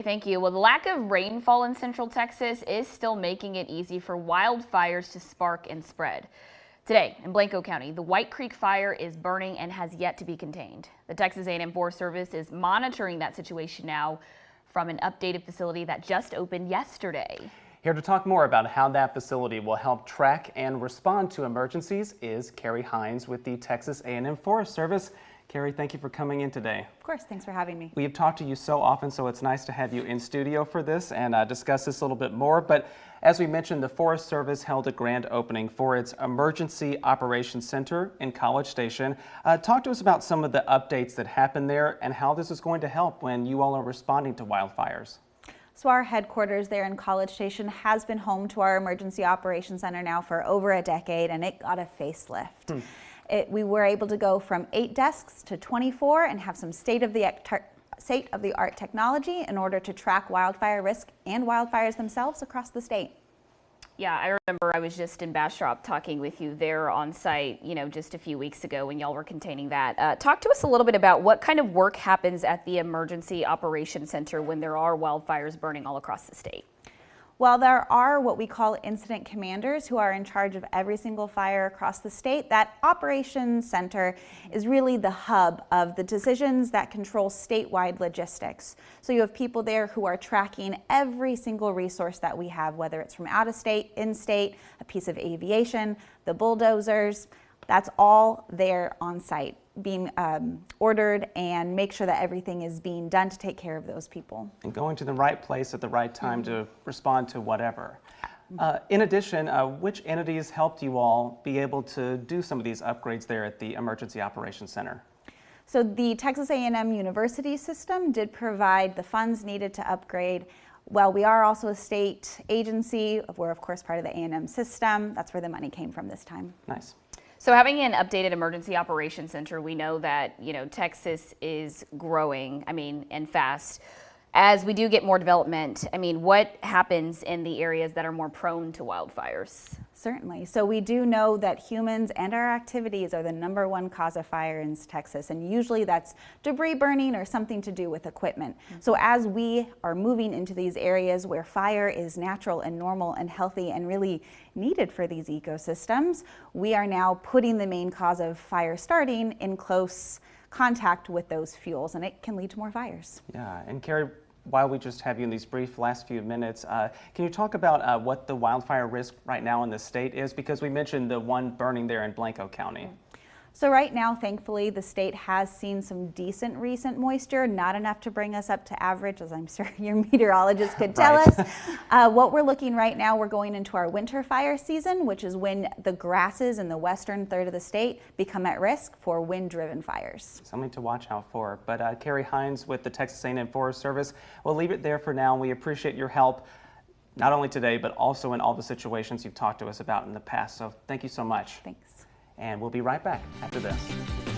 Thank you. Well, the lack of rainfall in central Texas is still making it easy for wildfires to spark and spread. Today in Blanco County, the White Creek fire is burning and has yet to be contained. The Texas A&M Forest Service is monitoring that situation now from an updated facility that just opened yesterday. Here to talk more about how that facility will help track and respond to emergencies is Kari Hines with the Texas A&M Forest Service. Kari, thank you for coming in today. Of course, thanks for having me. We have talked to you so often, so it's nice to have you in studio for this and discuss this a little bit more. But as we mentioned, the Forest Service held a grand opening for its Emergency Operations Center in College Station. Talk to us about some of the updates that happened there and how this is going to help when you all are responding to wildfires. So our headquarters there in College Station has been home to our Emergency Operations Center now for over a decade, and it got a facelift. We were able to go from 8 desks to 24 and have some state-of-the-art technology in order to track wildfire risk and wildfires themselves across the state. Yeah, I remember I was just in Bastrop talking with you there on site, just a few weeks ago when y'all were containing that. Talk to us a little bit about what kind of work happens at the Emergency Operations Center when there are wildfires burning all across the state. Well, there are what we call incident commanders who are in charge of every single fire across the state. That operations center is really the hub of the decisions that control statewide logistics. So you have people there who are tracking every single resource that we have, whether it's from out of state, in state, a piece of aviation, the bulldozers. That's all there on site, being ordered, and make sure that everything is being done to take care of those people. And going to the right place at the right time to respond to whatever. In addition, which entities helped you all be able to do some of these upgrades there at the Emergency Operations Center? So the Texas A&M University system did provide the funds needed to upgrade. Well, we are also a state agency. We're of course part of the A&M system. That's where the money came from this time. Nice. So having an updated Emergency Operations Center, we know that, Texas is growing, and fast. As we do get more development, what happens in the areas that are more prone to wildfires? Certainly. So we do know that humans and our activities are the #1 cause of fire in Texas, and usually that's debris burning or something to do with equipment. So as we are moving into these areas where fire is natural and normal and healthy and really needed for these ecosystems, we are now putting the main cause of fire starting in close contact with those fuels, and it can lead to more fires. Yeah, and Kari, while we just have you in these brief last few minutes, can you talk about what the wildfire risk right now in the state is? Because we mentioned the one burning there in Blanco County. So right now, thankfully, the state has seen some decent recent moisture, not enough to bring us up to average, as I'm sure your meteorologist could tell us. What we're looking right now, we're going into our winter fire season, which is when the grasses in the western third of the state become at risk for wind-driven fires. Something to watch out for. But Kari Hines with the Texas A&M Forest Service, we'll leave it there for now. We appreciate your help, not only today, but also in all the situations you've talked to us about in the past. So thank you so much. Thanks. And we'll be right back after this.